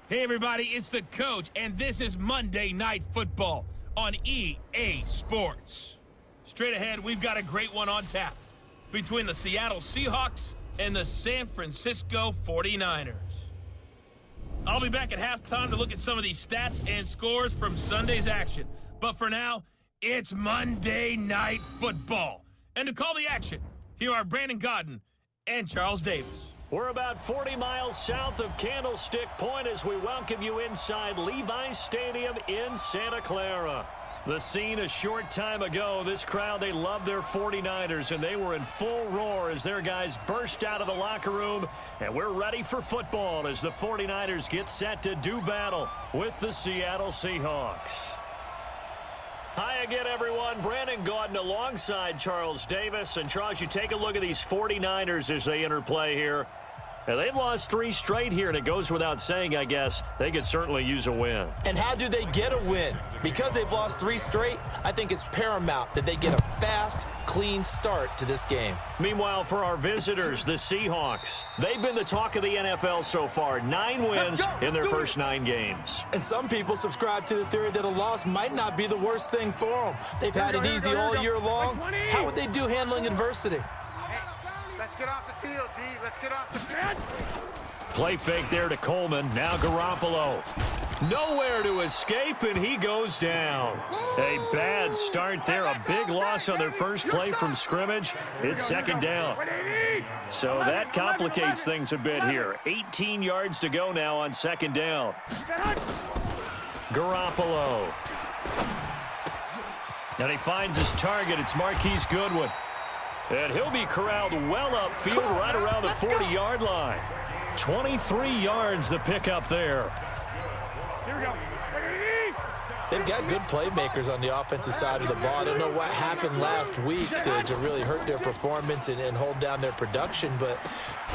Hey everybody, it's the coach, and this is Monday Night Football on EA Sports. Straight ahead, we've got a great one on tap between the Seattle Seahawks and the San Francisco 49ers. I'll be back at halftime to look at some of these stats and scores from Sunday's action. But for now, it's Monday Night Football. And to call the action, here are Brandon Godden and Charles Davis. We're about 40 miles south of Candlestick Point as we welcome you inside Levi's Stadium in Santa Clara. The scene a short time ago, this crowd, they love their 49ers, and they were in full roar as their guys burst out of the locker room. And we're ready for football as the 49ers get set to do battle with the Seattle Seahawks. Hi again, everyone. Brandon Godden alongside Charles Davis. And Charles, you take a look at these 49ers as they enter play here. And they've lost 3 straight here, and it goes without saying, I guess, they could certainly use a win. And how do they get a win? Because they've lost 3 straight, I think it's paramount that they get a fast, clean start to this game. Meanwhile, for our visitors, the Seahawks, they've been the talk of the NFL so far. 9 wins in their first 9 games. And some people subscribe to the theory that a loss might not be the worst thing for them. They've had it easy all year long. How would they do handling adversity? Let's get off the field, D. Let's get off the field. Play fake there to Coleman. Now Garoppolo. Nowhere to escape, and he goes down. A bad start there. A big loss on their first play from scrimmage. It's second down. So that complicates things a bit here. 18 yards to go now on second down. Garoppolo. And he finds his target. It's Marquise Goodwin. And he'll be corralled well upfield right around the 40-yard line. 23 yards the pickup there. Here we go. They've got good playmakers on the offensive side of the ball. I don't know what happened last week to really hurt their performance and hold down their production, but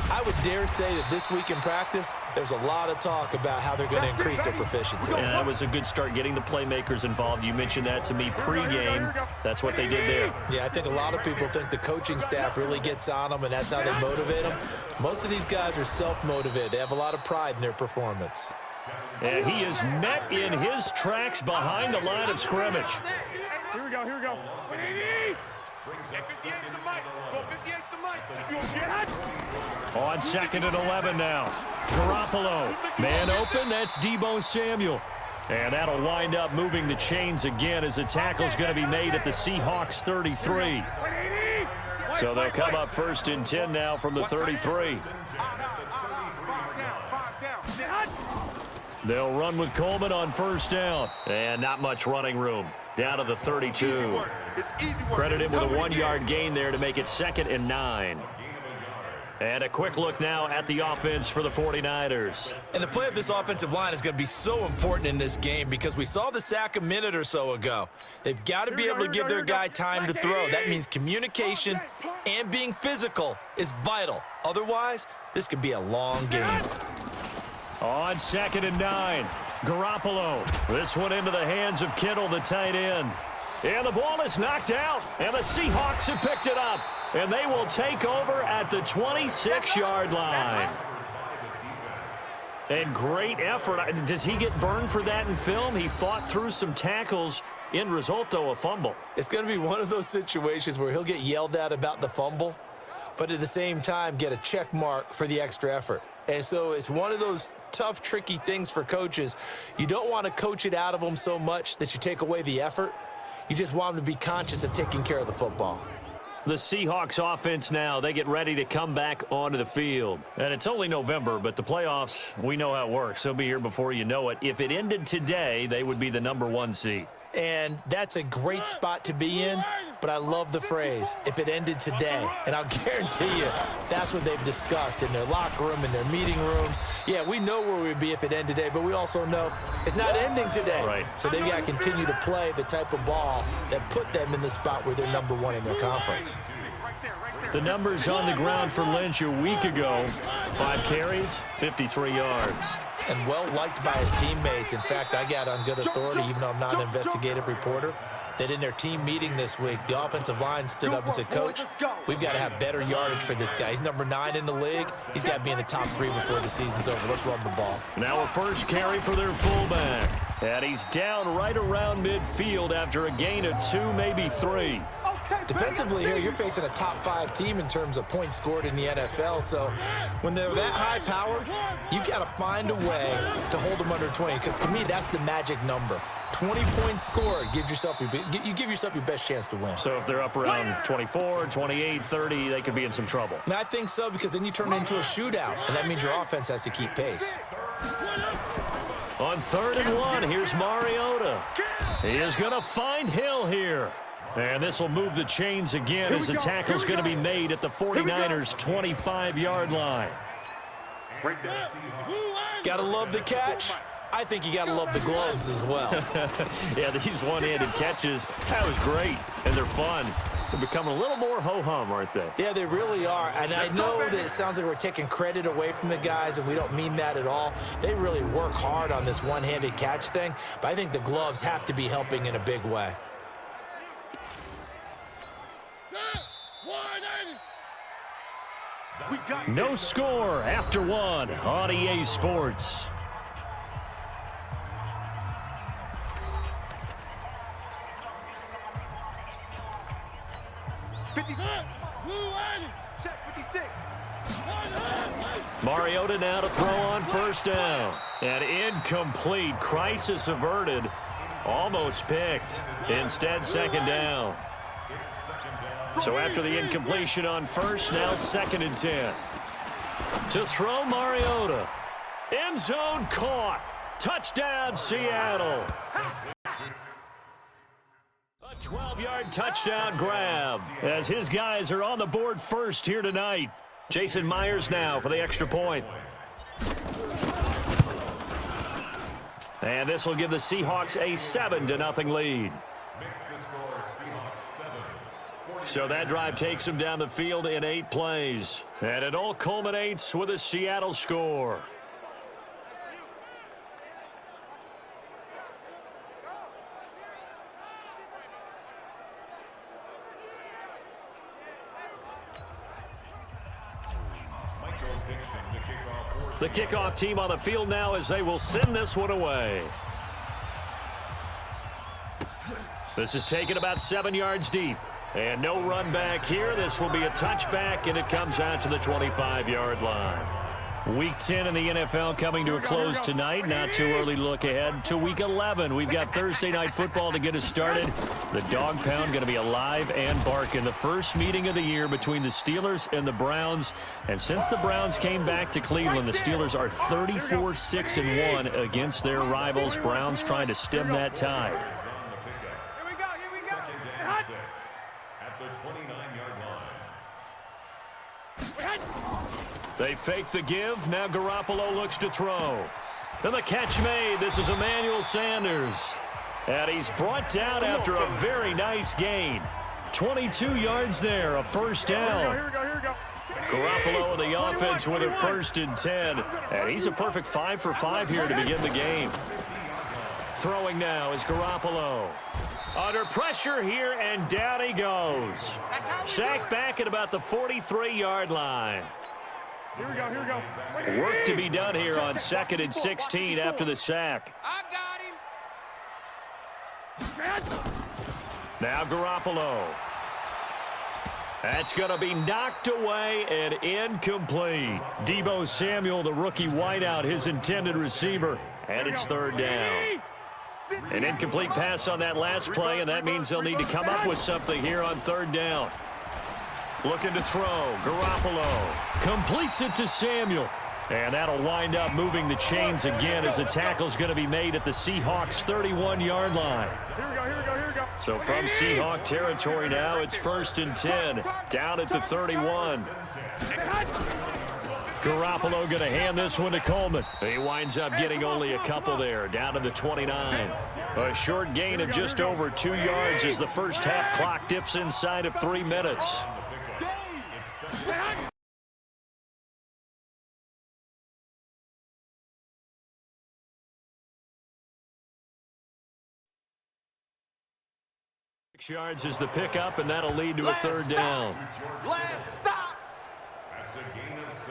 I would dare say that this week in practice, there's a lot of talk about how they're going to increase their proficiency. And that was a good start getting the playmakers involved. You mentioned that to me pregame. That's what they did there. Yeah, I think a lot of people think the coaching staff really gets on them, and that's how they motivate them. Most of these guys are self-motivated. They have a lot of pride in their performance. And he is met in his tracks behind the line of scrimmage. Here we go, here we go. Get 58's the mic. Go 58's the mic. If you don't get it. On second and 11 now. Garoppolo. Man open, that's Deebo Samuel. And that'll wind up moving the chains again as the tackle's going to be made at the Seahawks 33. So they'll come up first and 10 now from the 33. They'll run with Coleman on first down. And not much running room. Down to the 32. Credit him with a 1-yard gain there to make it second and 9. And a quick look now at the offense for the 49ers. And the play of this offensive line is going to be so important in this game because we saw the sack a minute or so ago. They've got to be able to give their guy time to throw. That means communication and being physical is vital. Otherwise, this could be a long game. On second and 9, Garoppolo. This one into the hands of Kittle, the tight end. And the ball is knocked out, and the Seahawks have picked it up. And they will take over at the 26-yard line. And great effort. Does he get burned for that in film? He fought through some tackles. End result, though, a fumble. It's going to be one of those situations where he'll get yelled at about the fumble, but at the same time get a check mark for the extra effort. And so it's one of those tough, tricky things for coaches. You don't want to coach it out of them so much that you take away the effort. You just want them to be conscious of taking care of the football. The Seahawks offense now, they get ready to come back onto the field. And it's only November, but the playoffs, we know how it works. They'll be here before you know it. If it ended today, they would be the #1 seed. And that's a great spot to be in, but I love the phrase, if it ended today. And I'll guarantee you, that's what they've discussed in their locker room, in their meeting rooms. Yeah, we know where we'd be if it ended today, but we also know it's not ending today. Right. So they've got to continue to play the type of ball that put them in the spot where they're #1 in their conference. The numbers on the ground for Lynch a week ago, 5 carries, 53 yards. And well liked by his teammates. In fact, I got on good authority, even though I'm not an investigative reporter, that in their team meeting this week, the offensive line stood up and said, Coach, we've got to have better yardage for this guy. He's number 9 in the league. He's got to be in the top 3 before the season's over. Let's run the ball. Now a first carry for their fullback. And he's down right around midfield after a gain of 2, maybe 3. Defensively here, you're facing a top 5 team in terms of points scored in the NFL. So when they're that high powered, you've got to find a way to hold them under 20. Because to me, that's the magic number. 20 points scored gives yourself you give yourself your best chance to win. So if they're up around 24, 28, 30, they could be in some trouble. And I think so, because then you turn it into a shootout, and that means your offense has to keep pace. On 3rd and 1, here's Mariota. He is going to find Hill here. And this will move the chains again as the tackle's going to be made at the 49ers' 25-yard line. Gotta love the catch. I think you got to love the gloves as well. Yeah, these one-handed catches, that was great, and they're fun. They're becoming a little more ho-hum, aren't they? Yeah, they really are. And I know that it sounds like we're taking credit away from the guys, and we don't mean that at all. They really work hard on this one-handed catch thing, but I think the gloves have to be helping in a big way. No score after 1 on EA Sports. Mariota now to throw on 1st down. And incomplete. Crisis averted. Almost picked. Instead, 2nd down. So after the incompletion on 1st, now 2nd and 10. To throw Mariota. End zone caught. Touchdown, Seattle. A 12-yard touchdown grab as his guys are on the board first here tonight. Jason Myers now for the extra point. And this will give the Seahawks a 7-0 lead. So that drive takes them down the field in 8 plays. And it all culminates with a Seattle score. The kickoff team on the field now as they will send this one away. This is taken about 7 yards deep. And no run back here. This will be a touchback, and it comes out to the 25-yard line. Week 10 in the NFL coming to a close tonight. Not too early to look ahead to Week 11. We've got Thursday Night Football to get us started. The Dog Pound going to be alive and barking. The first meeting of the year between the Steelers and the Browns. And since the Browns came back to Cleveland, the Steelers are 34-6-1 against their rivals. Browns trying to stem that tide. They fake the give. Now Garoppolo looks to throw. And the catch made. This is Emmanuel Sanders. And he's brought down after a very nice gain. 22 yards there, a 1st down. Here we go. Garoppolo and the offense with a 1st and 10. And he's a perfect 5 for 5 here to begin the game. Throwing now is Garoppolo. Under pressure here, and down he goes. Sacked back at about the 43-yard line. Here we go. Work to be done here on 2nd and 16 after the sack. I got him. Now Garoppolo. That's going to be knocked away and incomplete. Deebo Samuel, the rookie wideout, his intended receiver, and it's 3rd down. An incomplete pass on that last play, and that means they'll need to come up with something here on 3rd down. Looking to throw. Garoppolo completes it to Samuel. And that'll wind up moving the chains again as the tackle's going to be made at the Seahawks' 31-yard line. Here we go. So from Seahawk territory now, it's 1st and 10. Down at the 31. Garoppolo going to hand this one to Coleman. He winds up getting only a couple there, down to the 29. A short gain of just over 2 yards as the first half clock dips inside of 3 minutes. 6 yards is the pickup, and that'll lead to a third down. Last stop. That's a gain of 6.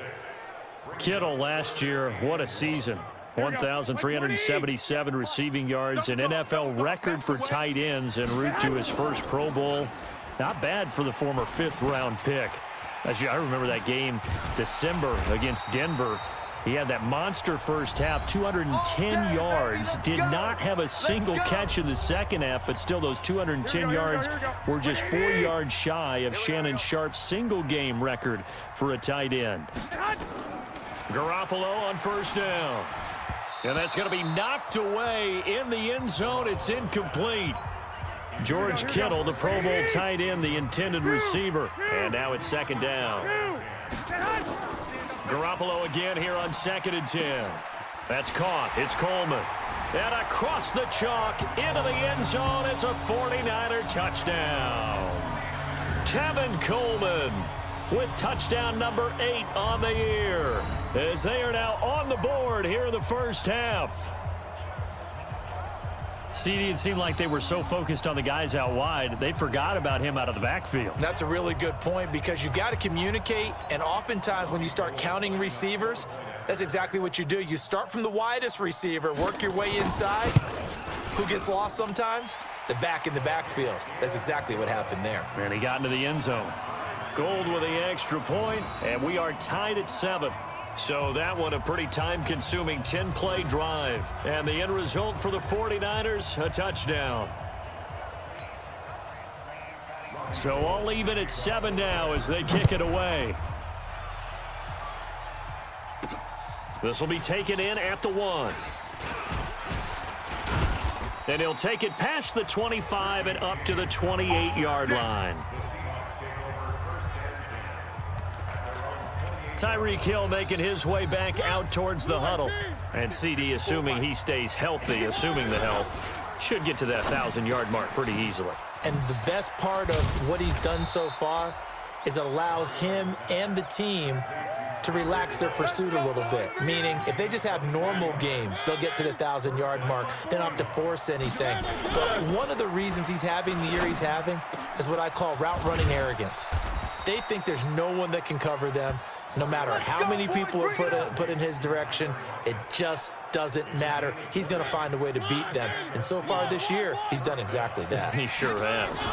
Kittle last year, what a season. 1,377 receiving yards, an NFL record for tight ends en route to his first Pro Bowl. Not bad for the former 5th-round pick. I remember that game, December against Denver. He had that monster first half, 210 yards. Did not have a single catch in the second half, but still those 210 yards were just 4 yards shy of Shannon Sharp's single-game record for a tight end. Garoppolo on first down. And that's going to be knocked away in the end zone. It's incomplete. George Kittle, the Pro Bowl tight end, the intended receiver. And now it's second down. Garoppolo again here on 2nd and 10. That's caught. It's Coleman. And across the chalk into the end zone. It's a 49er touchdown. Tevin Coleman with touchdown number 8 on the year, as they are now on the board here in the first half. CD, it seemed like they were so focused on the guys out wide, they forgot about him out of the backfield. That's a really good point, because you've got to communicate, and oftentimes when you start counting receivers, that's exactly what you do. You start from the widest receiver, work your way inside. Who gets lost sometimes? The back in the backfield. That's exactly what happened there. And he got into the end zone. Gold with the extra point, and we are tied at 7. So that one a pretty time-consuming 10-play drive. And the end result for the 49ers, a touchdown. So all even at 7 now as they kick it away. This will be taken in at the 1. And he'll take it past the 25 and up to the 28-yard line. Tyreek Hill making his way back out towards the huddle. And CD, assuming he stays healthy, assuming the health, should get to that 1,000-yard mark pretty easily. And the best part of what he's done so far is it allows him and the team to relax their pursuit a little bit. Meaning, if they just have normal games, they'll get to the 1,000-yard mark. They don't have to force anything. But one of the reasons he's having the year he's having is what I call route-running arrogance. They think there's no one that can cover them. No matter how many people are put in his direction, it just doesn't matter. He's going to find a way to beat them. And so far this year, he's done exactly that. He sure has.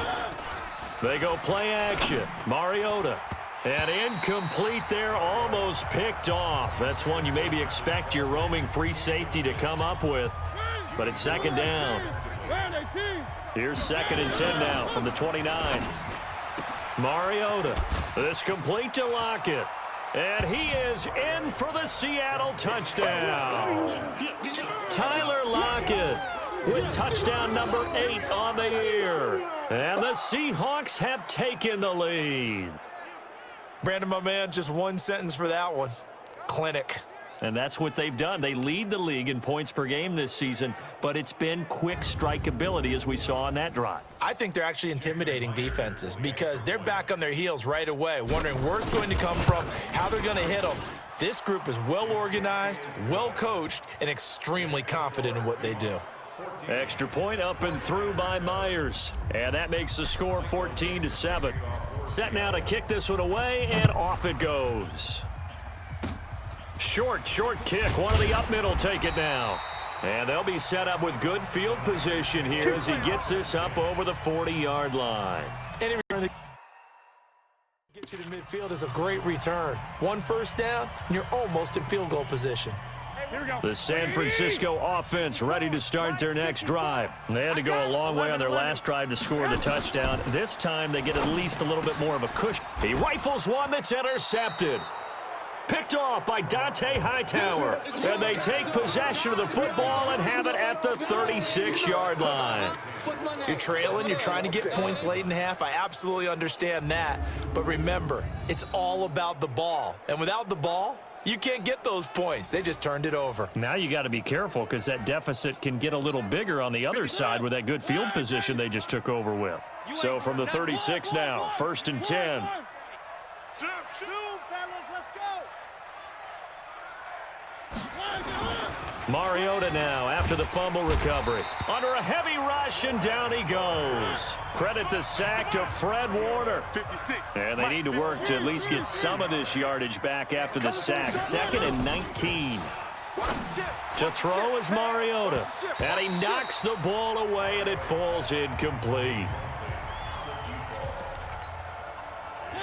They go play action. Mariota. And incomplete there, almost picked off. That's one you maybe expect your roaming free safety to come up with. But it's second down. Here's 2nd and 10 now from the 29. Mariota. This complete to Lockett. And he is in for the Seattle touchdown. Tyler Lockett with touchdown number 8 on the year. And the Seahawks have taken the lead. Brandon, my man, just one sentence for that one. Clinic. And that's what they've done. They lead the league in points per game this season, but it's been quick strike ability as we saw on that drive. I think they're actually intimidating defenses because they're back on their heels right away, wondering where it's going to come from, how they're going to hit them. This group is well organized, well coached, and extremely confident in what they do. Extra point up and through by Myers. And that makes the score 14-7. Set now to kick this one away, and off it goes. Short kick. One of the up middle take it now. And they'll be set up with good field position here as he gets this up over the 40-yard line. Any return that gets you to midfield is a great return. One first down, and you're almost in field goal position. The San Francisco offense ready to start their next drive. They had to go a long way on their last drive to score the touchdown. This time they get at least a little bit more of a cushion. He rifles one that's intercepted. Picked off by Dante Hightower. And they take possession of the football and have it at the 36-yard line. You're trailing. You're trying to get points late in the half. I absolutely understand that. But remember, it's all about the ball. And without the ball, you can't get those points. They just turned it over. Now you got to be careful because that deficit can get a little bigger on the other side with that good field position they just took over with. So from the 36 now, 1st and 10. Mariota now after the fumble recovery. Under a heavy rush, and down he goes. Credit the sack to Fred Warner. 56. And they need to work to at least get some of this yardage back after the sack. 2nd and 19. To throw is Mariota. And he knocks the ball away, and it falls incomplete.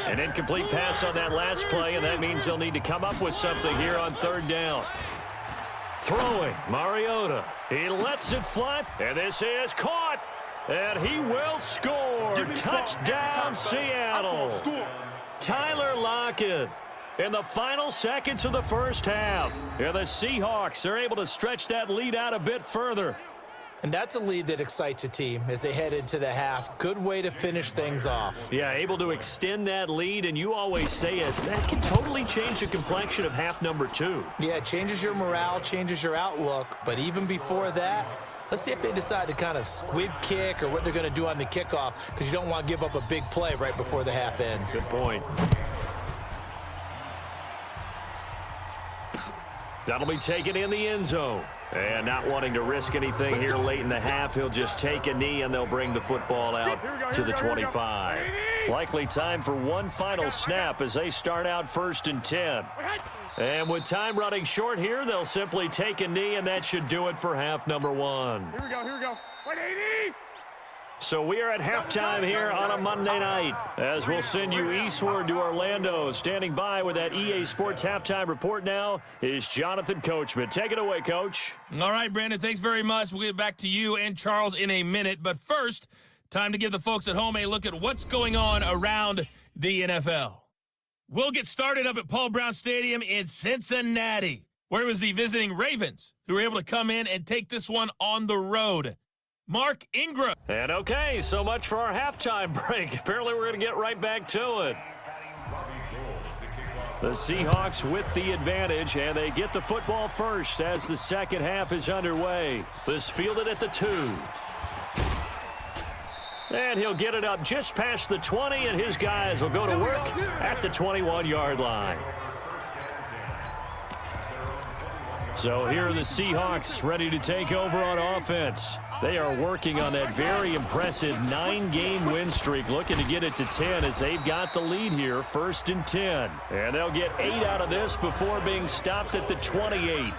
An incomplete pass on that last play, and that means they'll need to come up with something here on 3rd down. Throwing, Mariota. He lets it fly, and this is caught. And he will score. Touchdown, Seattle. Tyler Lockett in the final seconds of the first half. And the Seahawks are able to stretch that lead out a bit further. And that's a lead that excites a team as they head into the half. Good way to finish things off. Yeah, able to extend that lead, and you always say it, that can totally change the complexion of half number 2. Yeah, it changes your morale, changes your outlook. But even before that, let's see if they decide to kind of squib kick or what they're going to do on the kickoff, because you don't want to give up a big play right before the half ends. Good point. That'll be taken in the end zone. And not wanting to risk anything here late in the half, he'll just take a knee, and they'll bring the football out to the 25. Likely time for one final snap as they start out 1st and 10. And with time running short here, they'll simply take a knee, and that should do it for half number 1. Here we go. 180. So we are at halftime here on a Monday night, as we'll send you eastward to Orlando. Standing by with that EA Sports halftime report now is Jonathan Coachman. Take it away, Coach. All right, Brandon, thanks very much. We'll get back to you and Charles in a minute. But first, time to give the folks at home a look at what's going on around the NFL. We'll get started up at Paul Brown Stadium in Cincinnati, where it was the visiting Ravens who were able to come in and take this one on the road. Mark Ingram. And okay, so much for our halftime break. Apparently we're going to get right back to it. The Seahawks with the advantage, and they get the football first as the second half is underway. This fielded at the 2. And he'll get it up just past the 20, and his guys will go to work at the 21-yard line. So here are the Seahawks ready to take over on offense. They are working on that very impressive 9-game win streak, looking to get it to 10 as they've got the lead here, 1st and 10. And they'll get 8 out of this before being stopped at the 28.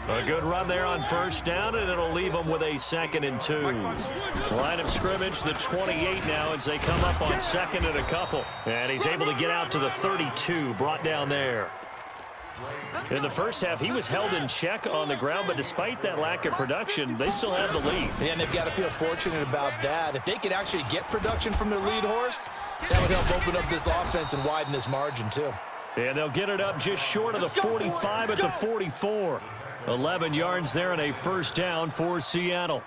A good run there on 1st down, and it'll leave them with a 2nd and 2. Line of scrimmage, the 28 now as they come up on 2nd and a couple. And he's able to get out to the 32, brought down there. In the first half, he was held in check on the ground, but despite that lack of production, they still have the lead. And they've got to feel fortunate about that. If they could actually get production from their lead horse, that would help open up this offense and widen this margin, too. And they'll get it up just short of the 45 at the 44. 11 yards there and a 1st down for Seattle.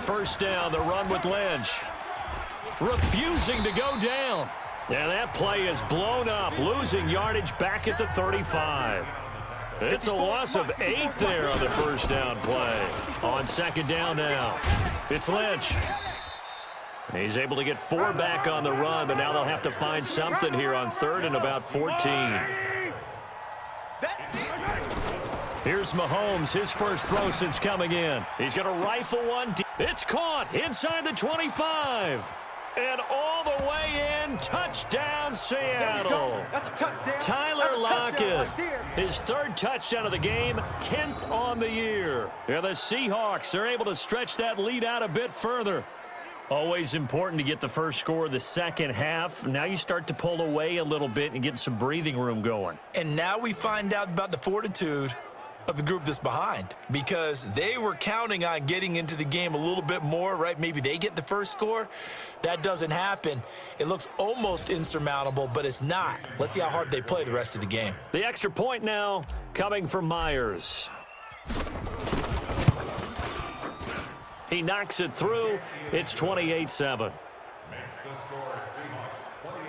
First down, the run with Lynch. Refusing to go down. And that play is blown up, losing yardage back at the 35. It's a loss of 8 there on the 1st down play. On 2nd down now, it's Lynch. He's able to get 4 back on the run, but now they'll have to find something here on 3rd and about 14. Here's Mahomes, his first throw since coming in. He's going to rifle one. It's caught inside the 25. And all the way in, touchdown Seattle. That's a touchdown. Tyler Lockett, his 3rd touchdown of the game, 10th on the year. And the Seahawks are able to stretch that lead out a bit further. Always important to get the first score of the second half. Now you start to pull away a little bit and get some breathing room going. And now we find out about the fortitude of the group that's behind, because they were counting on getting into the game a little bit more, right? Maybe they get the first score. That doesn't happen. It looks almost insurmountable, but it's not. Let's see how hard they play the rest of the game. The extra point now coming from Myers. He knocks it through. It's 28-7. Makes the score Seahawks 28,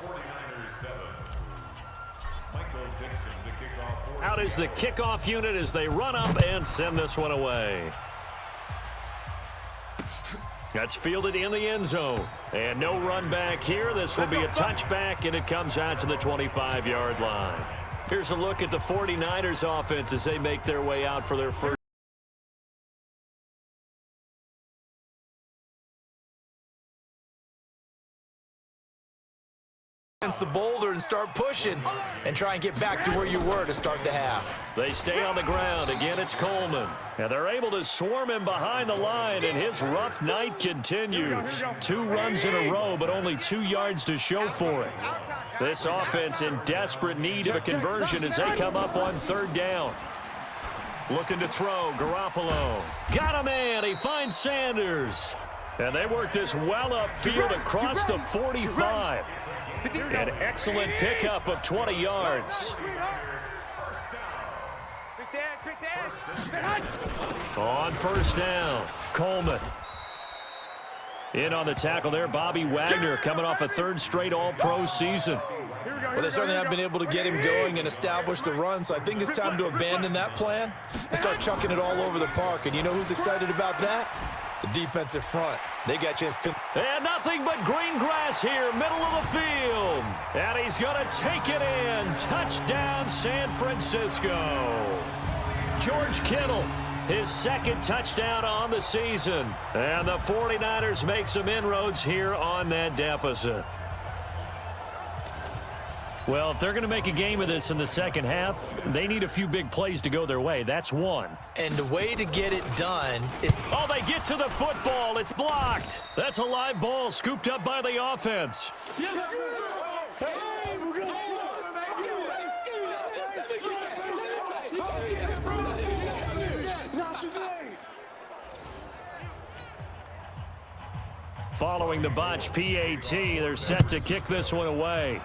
49ers 7. Michael Dixon to kick off. Out is the kickoff unit as they run up and send this one away. That's fielded in the end zone. And no run back here. This will be a touchback, and it comes out to the 25-yard line. Here's a look at the 49ers offense as they make their way out for their first. Against the boulder and start pushing and try and get back to where you were to start the half. They stay on the ground. Again, it's Coleman. And they're able to swarm him behind the line, and his rough night continues. 2 runs in a row, but only 2 yards to show for it. This offense in desperate need of a conversion as they come up on 3rd down. Looking to throw, Garoppolo. Got a man. He finds Sanders. And they work this well upfield across the 45. An excellent pickup of 20 yards. On 1st down, Coleman. In on the tackle there, Bobby Wagner coming off a 3rd straight All-Pro season. Well, they certainly have been able to get him going and establish the run, so I think it's time to abandon that plan and start chucking it all over the park. And you know who's excited about that? The defensive front. They got a chance to... And nothing but green grass here, middle of the field. And he's going to take it in. Touchdown, San Francisco. George Kittle, his 2nd touchdown on the season. And the 49ers make some inroads here on that deficit. Well, if they're going to make a game of this in the second half, they need a few big plays to go their way. That's one. And the way to get it done is... Oh, they get to the football. It's blocked. That's a live ball scooped up by the offense. Following the botch PAT, they're set to kick this one away.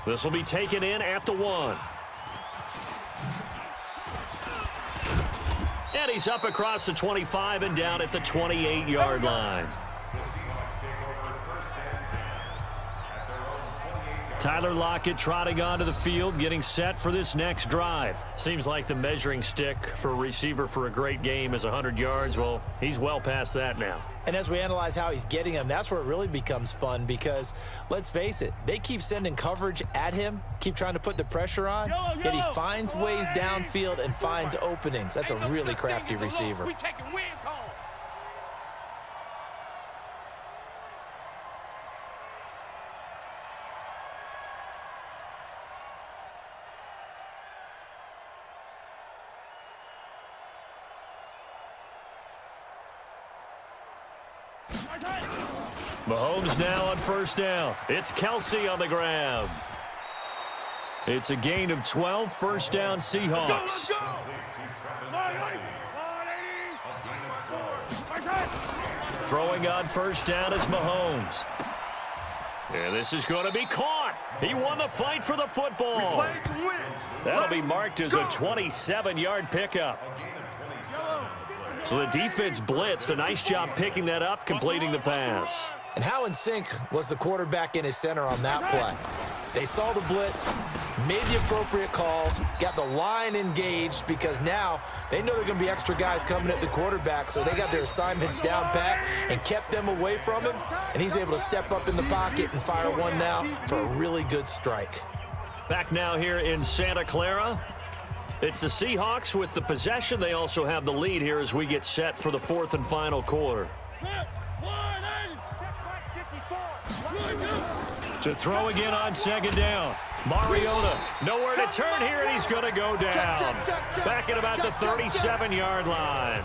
This will be taken in at the 1. And he's up across the 25 and down at the 28-yard line. Tyler Lockett trotting onto the field, getting set for this next drive. Seems like the measuring stick for a receiver for a great game is 100 yards. Well, he's well past that now. And as we analyze how he's getting them, that's where it really becomes fun because, let's face it, they keep sending coverage at him, keep trying to put the pressure on, yet he finds ways downfield and finds openings. That's a really crafty receiver. Mahomes now on 1st down. It's Kelsey on the ground. It's a gain of 12, 1st down Seahawks. Throwing on 1st down is Mahomes. And this is going to be caught. He won the fight for the football. That'll be marked as a 27-yard pickup. So the defense blitzed. A nice job picking that up, completing the pass. And how in sync was the quarterback in his center on that play? They saw the blitz, made the appropriate calls, got the line engaged because now they know there are going to be extra guys coming at the quarterback, so they got their assignments down pat and kept them away from him, and he's able to step up in the pocket and fire one now for a really good strike. Back now here in Santa Clara. It's the Seahawks with the possession. They also have the lead here as we get set for the 4th and final quarter. To throw again on 2nd down. Mariota, nowhere to turn here, and he's going to go down. Back at about the 37-yard line.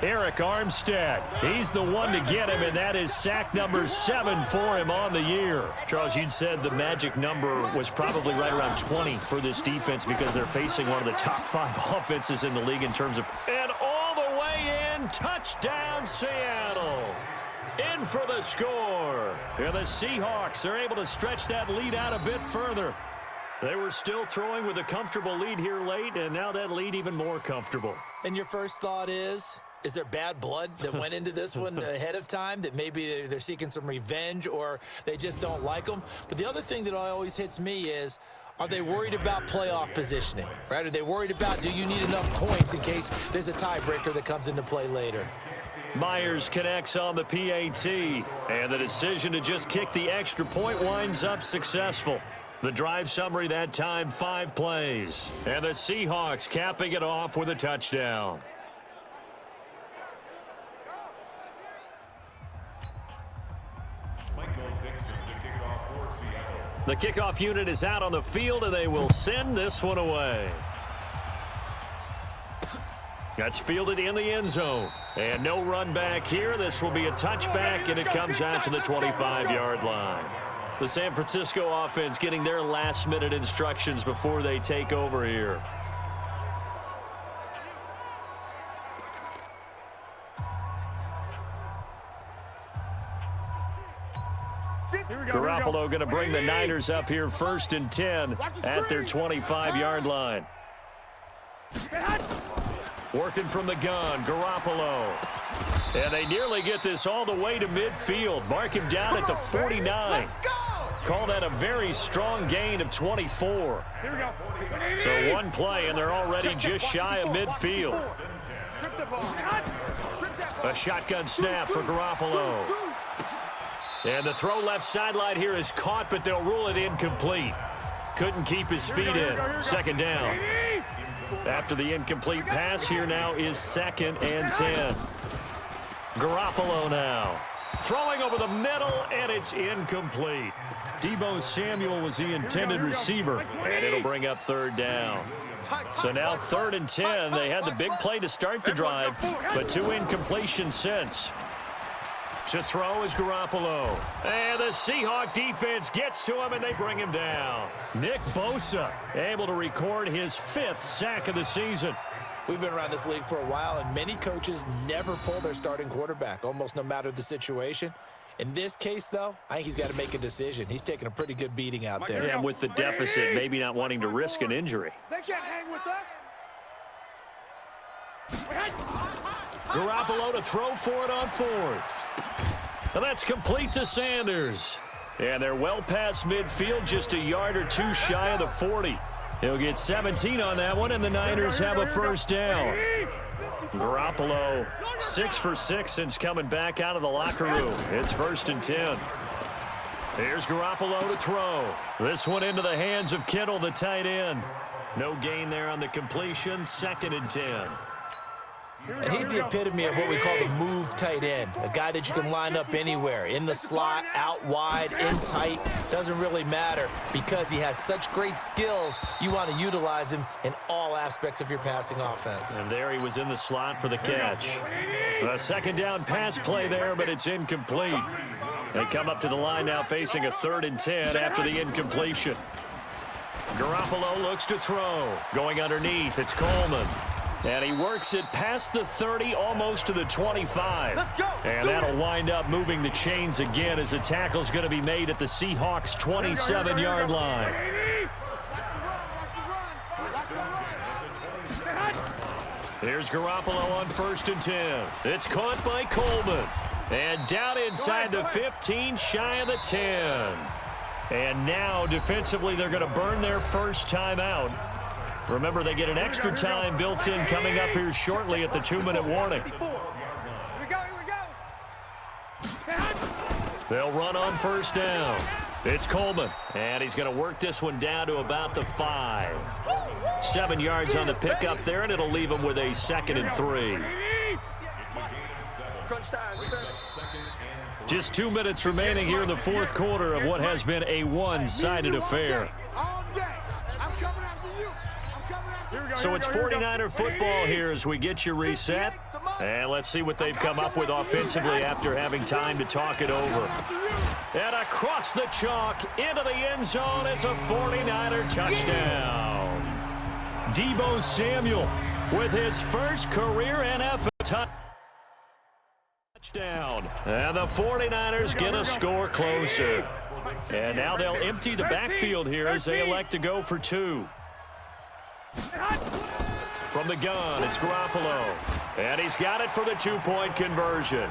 Eric Armstead, he's the one to get him, and that is sack number 7 for him on the year. Charles, you'd said the magic number was probably right around 20 for this defense because they're facing one of the top 5 offenses in the league in terms of... And all the way in, touchdown Seattle. In for the score. And the Seahawks are able to stretch that lead out a bit further. They were still throwing with a comfortable lead here late, and now that lead even more comfortable. And your first thought is there bad blood that went into this one ahead of time, that maybe they're seeking some revenge or they just don't like them? But the other thing that always hits me is, are they worried about playoff positioning, right? Are they worried about, do you need enough points in case there's a tiebreaker that comes into play later? Myers connects on the PAT, and the decision to just kick the extra point winds up successful. The drive summary that time, 5 plays. And the Seahawks capping it off with a touchdown. The kickoff unit is out on the field, and they will send this one away. That's fielded in the end zone. And no run back here. This will be a touchback, and it comes out to the 25-yard line. The San Francisco offense getting their last-minute instructions before they take over here. Garoppolo going to bring the Niners up here 1st and 10 at their 25-yard line. Working from the gun, Garoppolo. And they nearly get this all the way to midfield. Mark him down at the 49. Call that a very strong gain of 24. So one play, and they're already just shy of midfield. A shotgun snap for Garoppolo. And the throw left sideline here is caught, but they'll rule it incomplete. Couldn't keep his feet in. 2nd down. After the incomplete pass, here now is 2nd and 10. Garoppolo now. Throwing over the middle, and it's incomplete. Deebo Samuel was the intended receiver, and it'll bring up 3rd down. So now 3rd and 10. They had the big play to start the drive, but 2 incompletions since. To throw is Garoppolo. And the Seahawk defense gets to him, and they bring him down. Nick Bosa able to record his 5th sack of the season. We've been around this league for a while, and many coaches never pull their starting quarterback, almost no matter the situation. In this case, though, I think he's got to make a decision. He's taking a pretty good beating out there. And with the deficit, maybe not wanting to risk an injury. They can't hang with us. Garoppolo to throw for it on 4th. And that's complete to Sanders. And they're well past midfield, just a yard or 2 shy of the 40. He'll get 17 on that one, and the Niners have a 1st down. Garoppolo, 6 for 6 since coming back out of the locker room. It's 1st and 10. Here's Garoppolo to throw. This one into the hands of Kittle, the tight end. No gain there on the completion, 2nd and 10. And he's the epitome of what we call the move tight end, a guy that you can line up anywhere, in the slot, out wide, in tight, doesn't really matter because he has such great skills. You want to utilize him in all aspects of your passing offense. And there he was in the slot for the catch. A 2nd down pass play there, but it's incomplete. They come up to the line now facing a 3rd and 10 after the incompletion. Garoppolo looks to throw. Going underneath, it's Coleman. And he works it past the 30, almost to the 25. And that'll wind up moving the chains again as the tackle's going to be made at the Seahawks' 27-yard line. Here's Garoppolo on 1st and 10. It's caught by Coleman. And down inside the 15, shy of the 10. And now, defensively, they're going to burn their 1st timeout. Remember, they get an extra time built in coming up here shortly at the 2-minute warning. They'll run on 1st down. It's Coleman, and he's going to work this one down to about the 5. 7 yards on the pickup there, and it'll leave him with a 2nd and 3. Just 2 minutes remaining here in the 4th quarter of what has been a one-sided affair. So it's 49er football here as we get you reset. And let's see what they've come up with offensively after having time to talk it over. And across the chalk into the end zone, it's a 49er touchdown. Deebo Samuel with his 1st career NFL touchdown. And the 49ers get a score closer. And now they'll empty the backfield here as they elect to go for 2. From the gun, it's Garoppolo. And he's got it for the 2-point conversion.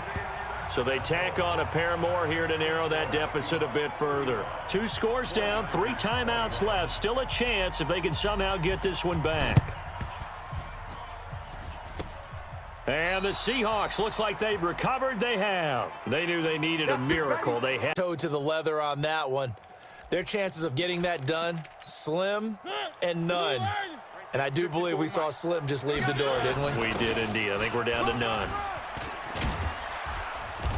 So they tack on a pair more here to narrow that deficit a bit further. 2 scores down, 3 timeouts left. Still a chance if they can somehow get this one back. And the Seahawks, looks like they've recovered. They have. They knew they needed a miracle. They had toe to the leather on that one. Their chances of getting that done, slim and none. And I do believe we saw Slim just leave the door, didn't we? We did indeed. I think we're down to none.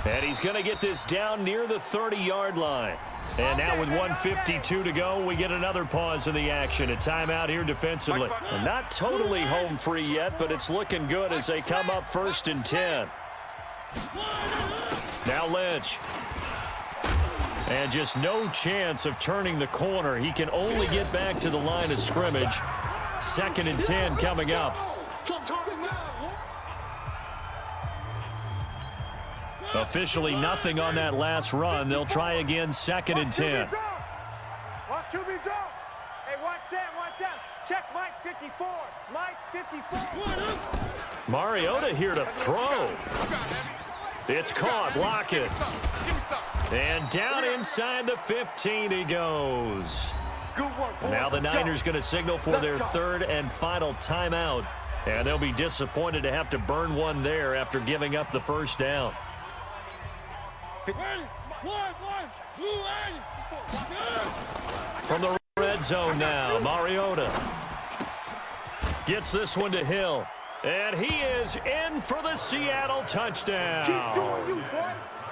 And he's going to get this down near the 30-yard line. And now with 1:52 to go, we get another pause in the action. A timeout here defensively. Not totally home free yet, but it's looking good as they come up 1st and 10. Now Lynch. And just no chance of turning the corner. He can only get back to the line of scrimmage. 2nd and 10 coming up. Officially nothing on that last run. They'll try again 2nd and 10. Watch QB draw. Hey, watch Sam. Check Mike 54. Mike 54. Mariota here to throw. It's caught. Lockett. And down inside the 15 he goes. Now the Niners going to signal for their 3rd and final timeout. And they'll be disappointed to have to burn one there after giving up the 1st down. From the red zone now, Mariota gets this one to Hill. And he is in for the Seattle touchdown.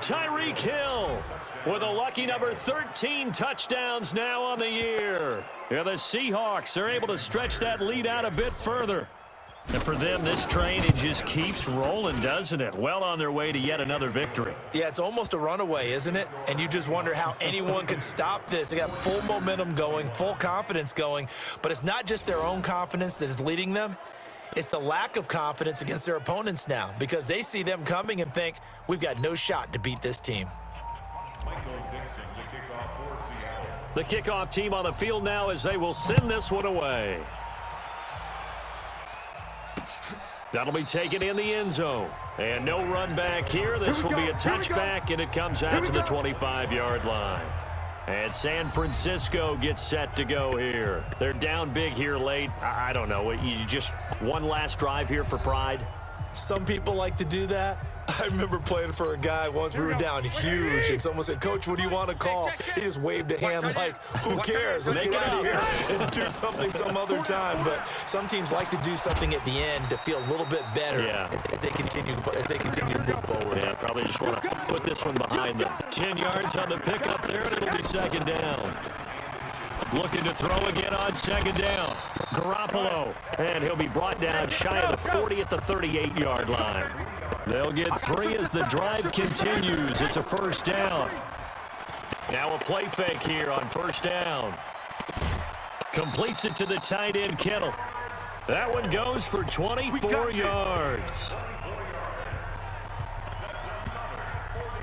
Tyreek Hill with a lucky number 13 touchdowns now on the year. And the Seahawks are able to stretch that lead out a bit further. And for them, this train, it just keeps rolling, doesn't it? Well on their way to yet another victory. Yeah, it's almost a runaway, isn't it? And you just wonder how anyone can stop this. They got full momentum going, full confidence going. But it's not just their own confidence that is leading them. It's the lack of confidence against their opponents now because they see them coming and think, we've got no shot to beat this team. The kickoff team on the field now as they will send this one away. That'll be taken in the end zone. And no run back here. This will be a touchback, and it comes out to the 25-yard line. And San Francisco gets set to go here. They're down big here late. I don't know. You just one last drive here for pride? Some people like to do that. I remember playing for a guy once. We were down huge, and someone said, "Coach, what do you want to call?" He just waved a hand like, who cares? Let's get out of here and do something some other time. But some teams like to do something at the end to feel a little bit better as they continue to move forward. Yeah, probably just want to put this one behind them. 10 yards on the pickup there, and it'll be 2nd down. Looking to throw again on 2nd down. Garoppolo, and he'll be brought down shy of the 40 at the 38-yard line. They'll get 3 as the drive continues. It's a 1st down. Now a play fake here on 1st down. Completes it to the tight end, Kittle. That one goes for 24 yards.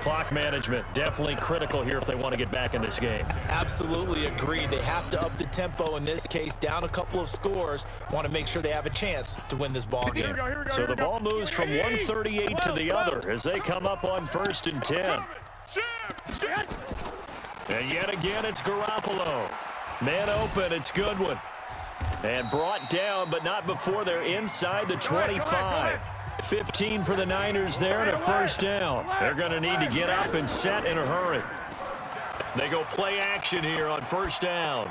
Clock management definitely critical here if they want to get back in this game. Absolutely agreed. They have to up the tempo in this case, down a couple of scores. Want to make sure they have a chance to win this ball game. So the ball moves from 138 to the other as they come up on 1st and 10. And yet again, it's Garoppolo. Man open, it's Goodwin. And brought down, but not before they're inside the 25. 15 for the Niners there and a 1st down. They're going to need to get up and set in a hurry. They go play action here on 1st down.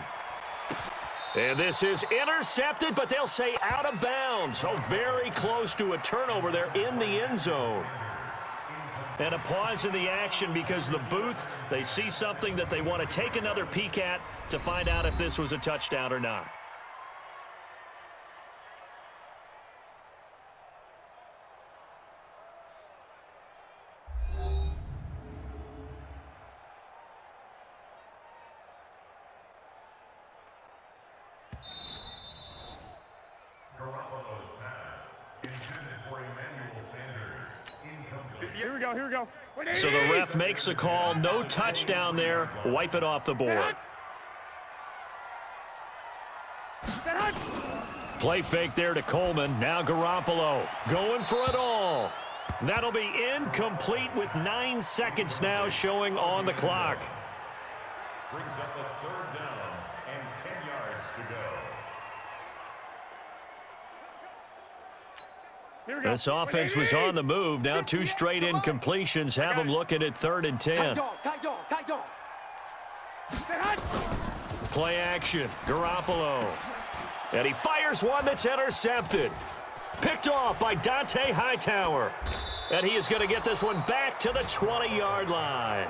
And this is intercepted, but they'll say out of bounds. So very close to a turnover there in the end zone. And a pause in the action because the booth, they see something that they want to take another peek at to find out if this was a touchdown or not. Here we go. So the ref makes a call. No touchdown there. Wipe it off the board. Play fake there to Coleman. Now Garoppolo going for it all. That'll be incomplete with 9 seconds now showing on the clock. Brings up a 3rd down and 10 yards to go. Here we go. This offense was on the move. Now 2 straight incompletions have them looking at 3rd and 10. Tight dog. Play action. Garoppolo. And he fires one that's intercepted. Picked off by Dante Hightower. And he is going to get this one back to the 20-yard line.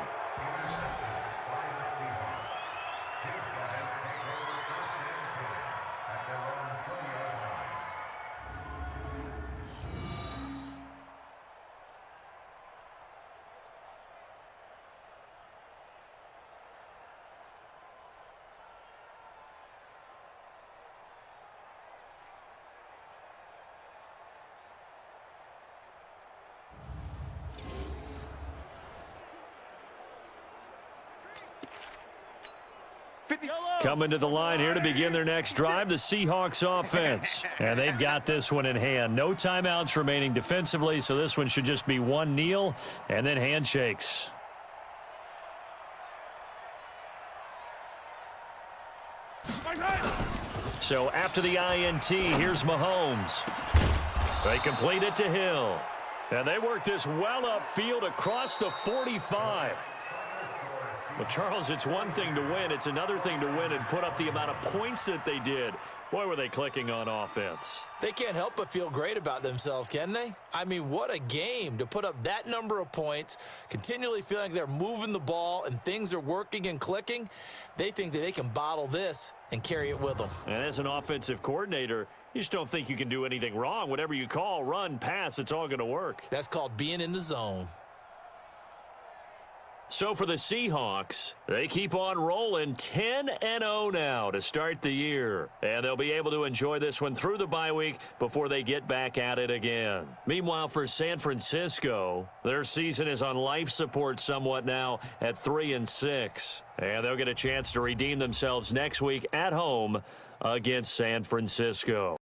Coming to the line here to begin their next drive, the Seahawks offense. And they've got this one in hand. No timeouts remaining defensively, so this one should just be one kneel and then handshakes. So after the INT, here's Mahomes. They complete it to Hill. And they work this well upfield across the 45. Well, Charles, it's one thing to win. It's another thing to win and put up the amount of points that they did. Boy, were they clicking on offense. They can't help but feel great about themselves, can they? I mean, what a game to put up that number of points, continually feeling like they're moving the ball and things are working and clicking. They think that they can bottle this and carry it with them. And as an offensive coordinator, you just don't think you can do anything wrong. Whatever you call, run, pass, it's all going to work. That's called being in the zone. So for the Seahawks, they keep on rolling 10-0 now to start the year. And they'll be able to enjoy this one through the bye week before they get back at it again. Meanwhile, for San Francisco, their season is on life support somewhat now at 3-6. And they'll get a chance to redeem themselves next week at home against San Francisco.